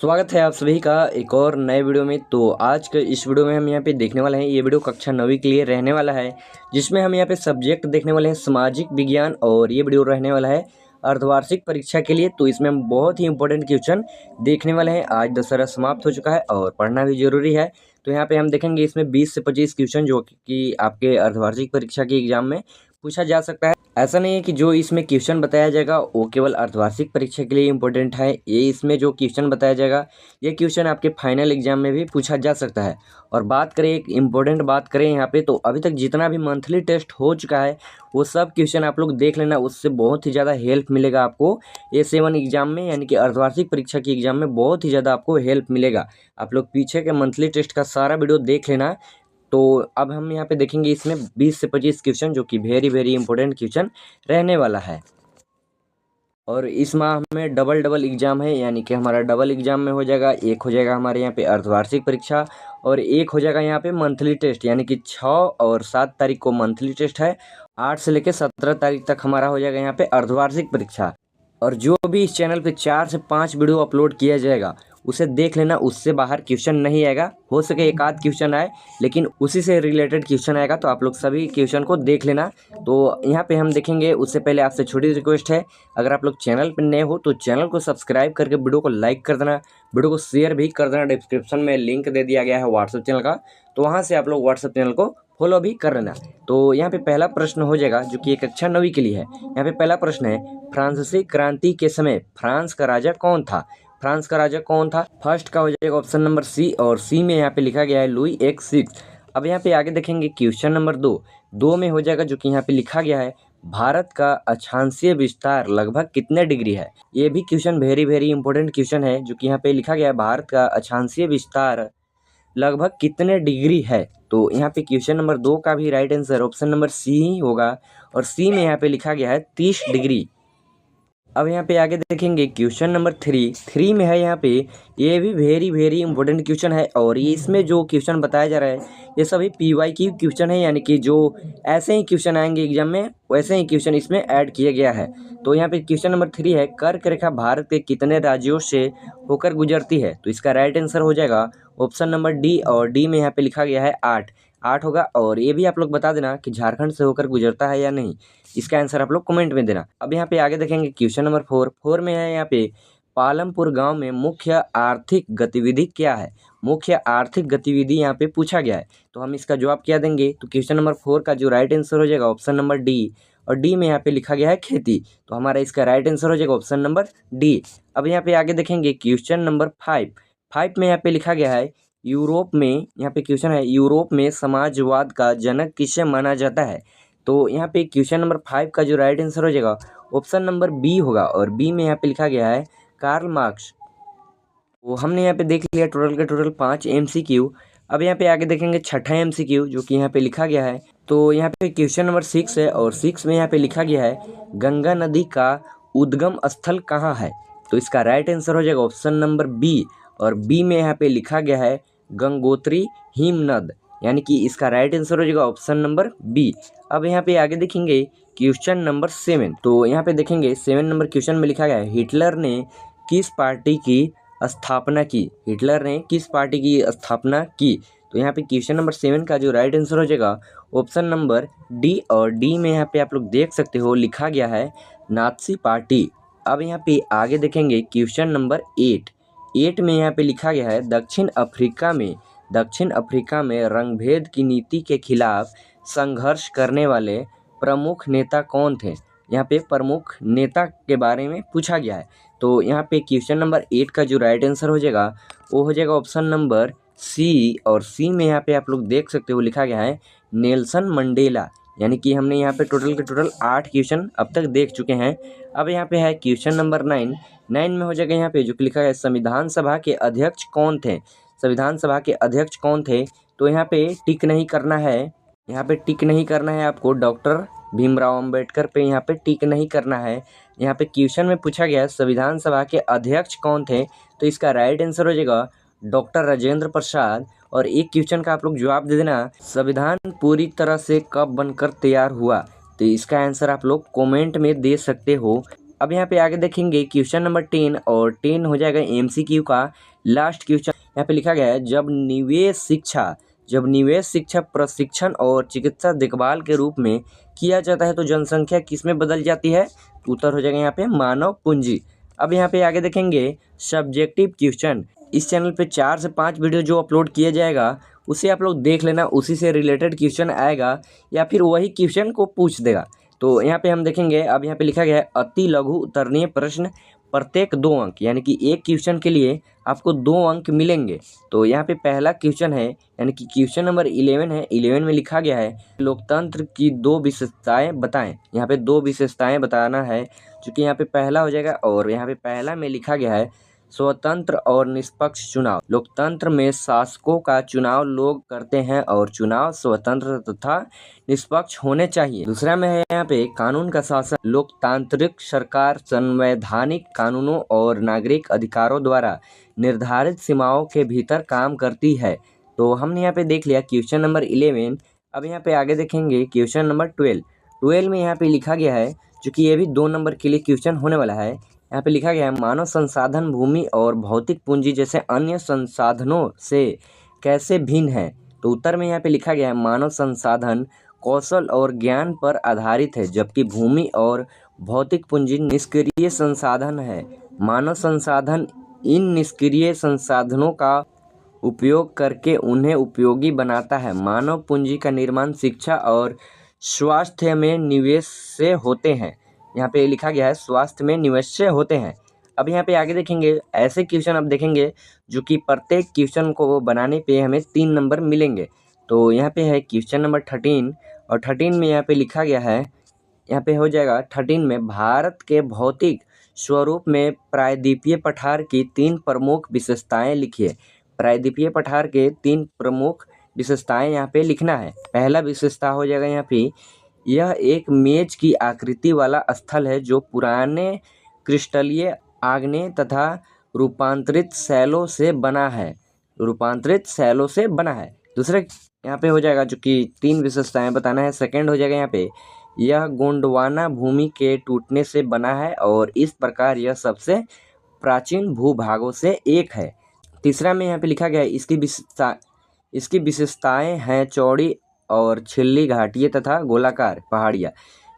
स्वागत है आप सभी का एक और नए वीडियो में। तो आज के इस वीडियो में हम यहाँ पे देखने वाले हैं, ये वीडियो कक्षा 9वीं के लिए रहने वाला है, जिसमें हम यहाँ पे सब्जेक्ट देखने वाले हैं सामाजिक विज्ञान, और ये वीडियो रहने वाला है अर्धवार्षिक परीक्षा के लिए। तो इसमें हम बहुत ही इंपॉर्टेंट क्वेश्चन देखने वाले हैं। आज दशहरा समाप्त हो चुका है और पढ़ना भी जरूरी है। तो यहाँ पे हम देखेंगे इसमें 20 से 25 क्वेश्चन जो कि आपके अर्धवार्षिक परीक्षा के एग्जाम में पूछा जा सकता है। ऐसा नहीं है कि जो इसमें क्वेश्चन बताया जाएगा वो केवल अर्धवार्षिक परीक्षा के लिए इम्पोर्टेंट है। ये इसमें जो क्वेश्चन बताया जाएगा ये क्वेश्चन आपके फाइनल एग्जाम में भी पूछा जा सकता है। और बात करें, एक इम्पोर्टेंट बात करें यहाँ पे, तो अभी तक जितना भी मंथली टेस्ट हो चुका है वो सब क्वेश्चन आप लोग देख लेना, उससे बहुत ही ज़्यादा हेल्प मिलेगा आपको A7 एग्जाम में, यानी कि अर्धवार्षिक परीक्षा के एग्जाम में बहुत ही ज़्यादा आपको हेल्प मिलेगा। आप लोग पीछे के मंथली टेस्ट का सारा वीडियो देख लेना। तो अब हम यहाँ पे देखेंगे इसमें 20 से 25 क्वेश्चन जो कि वेरी इंपॉर्टेंट क्वेश्चन रहने वाला है। और इस माह में डबल एग्जाम है, यानी कि हमारा डबल एग्जाम में हो जाएगा। एक हो जाएगा हमारे यहाँ पे अर्धवार्षिक परीक्षा और एक हो जाएगा यहाँ पे मंथली टेस्ट, यानी कि 6 और 7 तारीख को मंथली टेस्ट है। 8 से लेकर 17 तारीख तक हमारा हो जाएगा यहाँ पे अर्धवार्षिक परीक्षा। और जो भी इस चैनल पे 4 से 5 वीडियो अपलोड किया जाएगा उसे देख लेना, उससे बाहर क्वेश्चन नहीं आएगा। हो सके एक आध क्वेश्चन आए, लेकिन उसी से रिलेटेड क्वेश्चन आएगा, तो आप लोग सभी क्वेश्चन को देख लेना। तो यहाँ पे हम देखेंगे, उससे पहले आपसे छोटी रिक्वेस्ट है, अगर आप लोग चैनल पर नए हो तो चैनल को सब्सक्राइब करके वीडियो को लाइक कर देना, वीडियो को शेयर भी कर देना। डिस्क्रिप्शन में लिंक दे दिया गया है व्हाट्सएप चैनल का, तो वहाँ से आप लोग व्हाट्सएप चैनल को फॉलो भी कर लेना। तो यहाँ पे पहला प्रश्न हो जाएगा जो कि एक कक्षा 9वीं के लिए है। यहाँ पे पहला प्रश्न है, फ्रांसीसी क्रांति के समय फ्रांस का राजा कौन था? फ्रांस का राजा कौन था? फर्स्ट का हो जाएगा ऑप्शन नंबर सी, और सी में यहाँ पे लिखा गया है लुई एक्स। अब यहाँ पे आगे देखेंगे क्वेश्चन नंबर 2 में हो जाएगा जो कि यहाँ पे लिखा गया है, भारत का अक्षांशीय विस्तार लगभग कितने डिग्री है? ये भी क्वेश्चन वेरी इंपॉर्टेंट क्वेश्चन है, जो कि यहाँ पे लिखा गया है भारत का अक्षांशीय विस्तार लगभग कितने डिग्री है। तो यहाँ पे क्वेश्चन नंबर 2 का भी right answer option number C ही होगा, और सी में यहाँ पे लिखा गया है 30 डिग्री। अब यहाँ पे आगे देखेंगे क्वेश्चन नंबर 3 में है यहाँ पे, ये भी वेरी इंपॉर्टेंट क्वेश्चन है। और ये इसमें जो क्वेश्चन बताया जा रहा है ये सभी PYQ क्वेश्चन है, यानी कि जो ऐसे ही क्वेश्चन आएंगे एग्जाम में वैसे ही क्वेश्चन इसमें ऐड किया गया है। तो यहाँ पे क्वेश्चन नंबर 3 है, कर्क रेखा भारत के कितने राज्यों से होकर गुजरती है? तो इसका राइट आंसर हो जाएगा ऑप्शन नंबर डी, और डी में यहाँ पे लिखा गया है 8 होगा। और ये भी आप लोग बता देना कि झारखंड से होकर गुजरता है या नहीं, इसका आंसर आप लोग कमेंट में देना। अब यहाँ पे आगे देखेंगे क्वेश्चन नंबर 4 में है यहाँ पे, पालमपुर गांव में मुख्य आर्थिक गतिविधि क्या है? मुख्य आर्थिक गतिविधि यहाँ पे पूछा गया है, तो हम इसका जवाब क्या देंगे? तो क्वेश्चन नंबर 4 का जो राइट आंसर हो जाएगा ऑप्शन नंबर डी, और डी में यहाँ पे लिखा गया है खेती, तो हमारा इसका राइट आंसर हो जाएगा ऑप्शन नंबर डी। अब यहाँ पे आगे देखेंगे क्वेश्चन नंबर 5 में यहाँ पे लिखा गया है, यूरोप में, यहाँ पे क्वेश्चन है, यूरोप में समाजवाद का जनक किसे माना जाता है? तो यहाँ पे क्वेश्चन नंबर 5 का जो राइट आंसर हो जाएगा ऑप्शन नंबर बी होगा, और बी में यहाँ पे लिखा गया है कार्ल मार्क्स। तो हमने यहाँ पे देख लिया टोटल के टोटल 5 MCQ। अब यहाँ पे आगे देखेंगे छठा MCQ जो कि यहाँ पे लिखा गया है। तो यहाँ पे क्वेश्चन नंबर 6 है, और 6 में यहाँ पे लिखा गया है, गंगा नदी का उद्गम स्थल कहाँ है? तो इसका राइट आंसर हो जाएगा ऑप्शन नंबर बी, और बी में यहाँ पे लिखा गया है गंगोत्री हिमनद, यानी कि इसका राइट आंसर हो जाएगा ऑप्शन नंबर बी। अब यहाँ पे आगे देखेंगे क्वेश्चन नंबर 7। तो यहाँ पे देखेंगे 7 नंबर क्वेश्चन में लिखा गया है, हिटलर ने किस पार्टी की स्थापना की? हिटलर ने किस पार्टी की स्थापना की? तो यहाँ पे क्वेश्चन नंबर 7 का जो राइट आंसर हो जाएगा ऑप्शन नंबर डी, और डी में यहाँ पे आप लोग देख सकते हो लिखा गया है नात्सी पार्टी। अब यहाँ पे आगे देखेंगे क्वेश्चन नंबर 8 में यहाँ पे लिखा गया है, दक्षिण अफ्रीका में रंगभेद की नीति के खिलाफ संघर्ष करने वाले प्रमुख नेता कौन थे? यहाँ पे प्रमुख नेता के बारे में पूछा गया है। तो यहाँ पे क्वेश्चन नंबर 8 का जो राइट आंसर हो जाएगा वो हो जाएगा ऑप्शन नंबर सी, और सी में यहाँ पे आप लोग देख सकते हो लिखा गया है नेल्सन मंडेला, यानी कि हमने यहाँ पे टोटल के टोटल 8 क्वेश्चन अब तक देख चुके हैं। अब यहाँ पे है क्वेश्चन नंबर 9 में हो जाएगा यहाँ पे जो कि लिखा है, संविधान सभा के अध्यक्ष कौन थे? संविधान सभा के अध्यक्ष कौन थे? तो यहाँ पे टिक नहीं करना है, यहाँ पे टिक नहीं करना है आपको, डॉक्टर भीमराव अंबेडकर पे यहाँ पे टिक नहीं करना है। यहाँ पे क्वेश्चन में पूछा गया संविधान सभा के अध्यक्ष कौन थे, तो इसका राइट आंसर हो जाएगा डॉक्टर राजेंद्र प्रसाद। और एक क्वेश्चन का आप लोग जवाब दे देना, संविधान पूरी तरह से कब बनकर तैयार हुआ? तो इसका आंसर आप लोग कमेंट में दे सकते हो। अब यहाँ पे आगे देखेंगे क्वेश्चन नंबर 10, और 10 हो जाएगा MCQ का, लास्ट क्वेश्चन यहाँ पे लिखा गया है, जब निवेश शिक्षा प्रशिक्षण और चिकित्सा देखभाल के रूप में किया जाता है तो जनसंख्या किसमें बदल जाती है? तो उत्तर हो जाएगा यहाँ पे मानव पूंजी। अब यहाँ पे आगे देखेंगे सब्जेक्टिव क्वेश्चन। इस चैनल पे 4 से 5 वीडियो जो अपलोड किया जाएगा उसे आप लोग देख लेना, उसी से रिलेटेड क्वेश्चन आएगा या फिर वही क्वेश्चन को पूछ देगा। तो यहाँ पे हम देखेंगे, अब यहाँ पे लिखा गया है अति लघु उत्तरणीय प्रश्न प्रत्येक 2 अंक, यानी कि एक क्वेश्चन के लिए आपको 2 अंक मिलेंगे। तो यहाँ पे पहला क्वेश्चन है, यानी कि क्वेश्चन नंबर 11 है। 11 में लिखा गया है लोकतंत्र की 2 विशेषताएं बताएं। यहाँ पे 2 विशेषताएं बताना है, चूँकि यहाँ पे पहला हो जाएगा। और यहाँ पे पहला में लिखा गया है स्वतंत्र और निष्पक्ष चुनाव। लोकतंत्र में शासकों का चुनाव लोग करते हैं और चुनाव स्वतंत्र तथा निष्पक्ष होने चाहिए। दूसरा में है यहाँ पे कानून का शासन। लोकतांत्रिक सरकार संवैधानिक कानूनों और नागरिक अधिकारों द्वारा निर्धारित सीमाओं के भीतर काम करती है। तो हमने यहाँ पे देख लिया क्वेश्चन नंबर 11। अब यहाँ पे आगे देखेंगे क्वेश्चन नंबर 12 में यहाँ पे लिखा गया है, चूँकि ये भी 2 नंबर के लिए क्वेश्चन होने वाला है। यहाँ पे लिखा गया है मानव संसाधन भूमि और भौतिक पूंजी जैसे अन्य संसाधनों से कैसे भिन्न है? तो उत्तर में यहाँ पे लिखा गया है मानव संसाधन कौशल और ज्ञान पर आधारित है, जबकि भूमि और भौतिक पूंजी निष्क्रिय संसाधन है। मानव संसाधन इन निष्क्रिय संसाधनों का उपयोग करके उन्हें उपयोगी बनाता है। मानव पूंजी का निर्माण शिक्षा और स्वास्थ्य में निवेश से होते हैं। यहाँ पे लिखा गया है स्वास्थ्य में निवेश से होते हैं। अब यहाँ पे आगे देखेंगे ऐसे क्वेश्चन अब देखेंगे जो कि प्रत्येक क्वेश्चन को बनाने पे हमें 3 नंबर मिलेंगे। तो यहाँ पे है क्वेश्चन नंबर 13 और 13 में यहाँ पे लिखा गया है, यहाँ पे हो जाएगा 13 में भारत के भौतिक स्वरूप में प्रायद्वीपीय पठार की 3 प्रमुख विशेषताएं लिखिए। प्रायद्वीपीय पठार के 3 प्रमुख विशेषताएं यहाँ पे लिखना है। पहला विशेषता हो जाएगा यहाँ पे, यह एक मेज की आकृति वाला स्थल है जो पुराने क्रिस्टलीय आग्नेय तथा रूपांतरित शैलों से बना है। दूसरे यहाँ पे हो जाएगा, जो कि 3 विशेषताएं बताना है। सेकंड हो जाएगा यहाँ पे, यह गोंडवाना भूमि के टूटने से बना है और इस प्रकार यह सबसे प्राचीन भूभागों से एक है। तीसरा में यहाँ पे लिखा गया है इसकी विशेषताएं हैं चौड़ी और छिल्ली घाटियाँ तथा गोलाकार पहाड़ियाँ।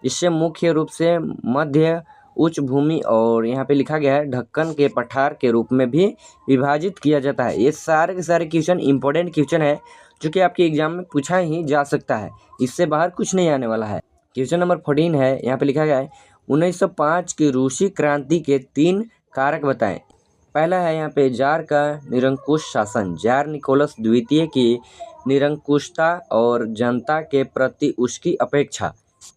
इससे मुख्य रूप से मध्य उच्च भूमि और यहाँ पे लिखा गया है ढक्कन के पठार के रूप में भी विभाजित किया जाता है। ये सारे के सारे क्वेश्चन इंपॉर्टेंट क्वेश्चन है जो कि आपके एग्जाम में पूछा ही जा सकता है, इससे बाहर कुछ नहीं आने वाला है। क्वेश्चन नंबर 14 है, यहाँ पे लिखा गया है 1905 की रूसी क्रांति के 3 कारक बताएं। पहला है यहाँ पे जार का निरंकुश शासन। जार निकोलस द्वितीय की निरंकुशता और जनता के प्रति उसकी अपेक्षा।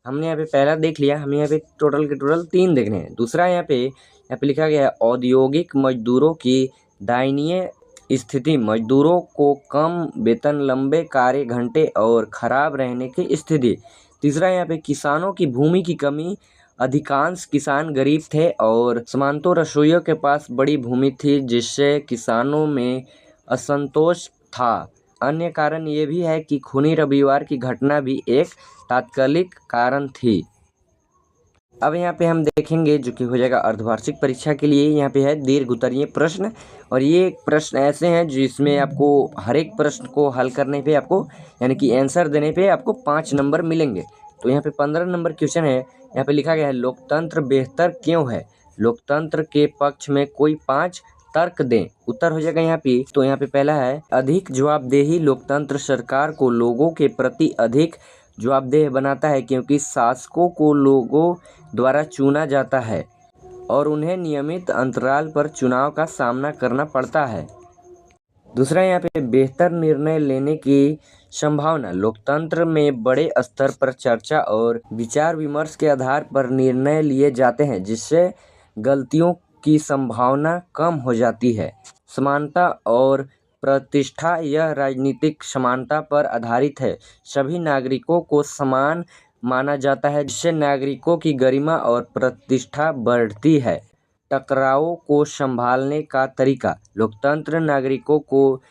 हमने यहाँ पे पहला देख लिया, हमें यहाँ पे टोटल के टोटल 3 देखने हैं। दूसरा यहाँ पे लिखा गया है औद्योगिक मजदूरों की दयनीय स्थिति। मजदूरों को कम वेतन, लंबे कार्य घंटे और खराब रहने की स्थिति। तीसरा यहाँ पे किसानों की भूमि की कमी। अधिकांश किसान गरीब थे और सामंतों रसोइयों के पास बड़ी भूमि थी जिससे किसानों में असंतोष था। अन्य कारण ये भी है कि खूनी रविवार की घटना भी एक तात्कालिक कारण थी। अब यहाँ पे हम देखेंगे जो कि हो जाएगा अर्धवार्षिक परीक्षा के लिए। यहाँ पे है दीर्घ उत्तरीय प्रश्न, और ये प्रश्न ऐसे हैं जिसमें आपको हर एक प्रश्न को हल करने पे आपको यानी कि आंसर देने पे आपको 5 नंबर मिलेंगे। तो यहाँ पे 15 नंबर क्वेश्चन है। यहाँ पे लिखा गया है लोकतंत्र बेहतर क्यों है? लोकतंत्र के पक्ष में कोई 5 तर्क दें। उत्तर हो जाएगा यहाँ पे। तो यहाँ पे पहला है अधिक जवाबदेही। लोकतंत्र सरकार को लोगों के प्रति अधिक जवाबदेह बनाता है क्योंकि शासकों को लोगों द्वारा चुना जाता है और उन्हें नियमित अंतराल पर चुनाव का सामना करना पड़ता है। दूसरा यहाँ पे बेहतर निर्णय लेने की संभावना। लोकतंत्र में बड़े स्तर पर चर्चा और विचार विमर्श के आधार पर निर्णय लिए जाते हैं जिससे गलतियों की संभावना कम हो जाती है। समानता और प्रतिष्ठा। यह राजनीतिक समानता पर आधारित है। सभी नागरिकों को समान माना जाता है जिससे नागरिकों की गरिमा और प्रतिष्ठा बढ़ती है। टकरावों को संभालने का तरीका। लोकतंत्र नागरिकों को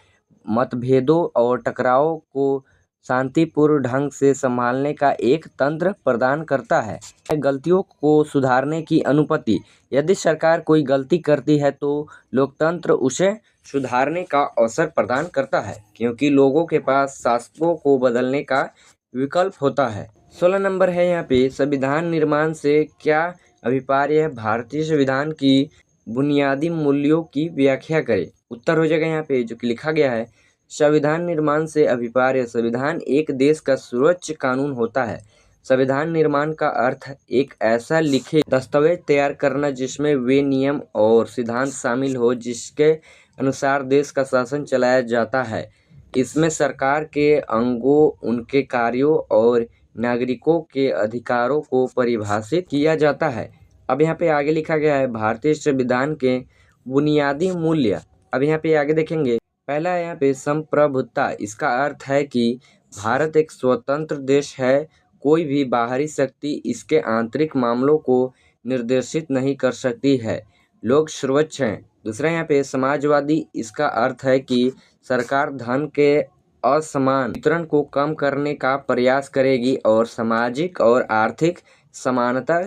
मतभेदों और टकराव को शांतिपूर्ण ढंग से संभालने का एक तंत्र प्रदान करता है। गलतियों को सुधारने की अनुमति। यदि सरकार कोई गलती करती है तो लोकतंत्र उसे सुधारने का अवसर प्रदान करता है, क्योंकि लोगों के पास शासकों को बदलने का विकल्प होता है। 16 नंबर है यहाँ पे, संविधान निर्माण से क्या अभिप्राय है? भारतीय संविधान की बुनियादी मूल्यों की व्याख्या करें। उत्तर हो जाएगा यहाँ पे जो कि लिखा गया है, संविधान निर्माण से अभिप्राय, संविधान एक देश का सर्वोच्च कानून होता है। संविधान निर्माण का अर्थ एक ऐसा लिखित दस्तावेज तैयार करना जिसमें वे नियम और सिद्धांत शामिल हो जिसके अनुसार देश का शासन चलाया जाता है। इसमें सरकार के अंगों, उनके कार्यों और नागरिकों के अधिकारों को परिभाषित किया जाता है। अब यहाँ पे आगे लिखा गया है भारतीय संविधान के बुनियादी मूल्य। अब यहाँ पे आगे देखेंगे, पहला है यहाँ पे संप्रभुता। इसका अर्थ है कि भारत एक स्वतंत्र देश है, कोई भी बाहरी शक्ति इसके आंतरिक मामलों को निर्देशित नहीं कर सकती है, लोग सर्वोच्च हैं। दूसरा यहाँ पे समाजवादी। इसका अर्थ है कि सरकार धन के असमान वितरण को कम करने का प्रयास करेगी और सामाजिक और आर्थिक समानता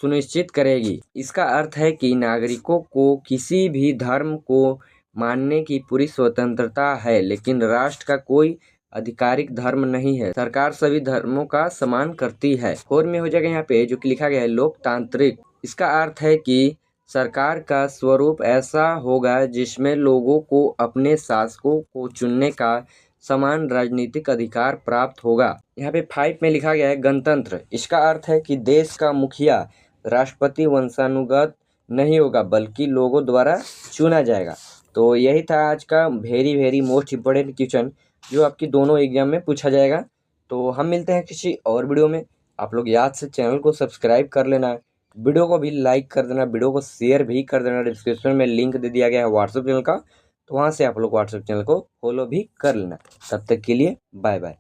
सुनिश्चित करेगी। इसका अर्थ है कि नागरिकों को किसी भी धर्म को मानने की पूरी स्वतंत्रता है, लेकिन राष्ट्र का कोई आधिकारिक धर्म नहीं है। सरकार सभी धर्मों का सम्मान करती है। 4 में हो जाएगा यहाँ पे जो कि लिखा गया है लोकतांत्रिक। इसका अर्थ है कि सरकार का स्वरूप ऐसा होगा जिसमें लोगों को अपने शासकों को चुनने का समान राजनीतिक अधिकार प्राप्त होगा। यहाँ पे 5 में लिखा गया है गणतंत्र। इसका अर्थ है कि देश का मुखिया राष्ट्रपति वंशानुगत नहीं होगा, बल्कि लोगों द्वारा चुना जाएगा। तो यही था आज का वेरी मोस्ट इम्पोर्टेंट क्वेश्चन जो आपकी दोनों एग्जाम में पूछा जाएगा। तो हम मिलते हैं किसी और वीडियो में। आप लोग याद से चैनल को सब्सक्राइब कर लेना, वीडियो को भी लाइक कर देना, वीडियो को शेयर भी कर देना। डिस्क्रिप्शन में लिंक दे दिया गया है व्हाट्सएप चैनल का, तो वहाँ से आप लोग व्हाट्सएप चैनल को फॉलो भी कर लेना। तब तक के लिए बाय बाय।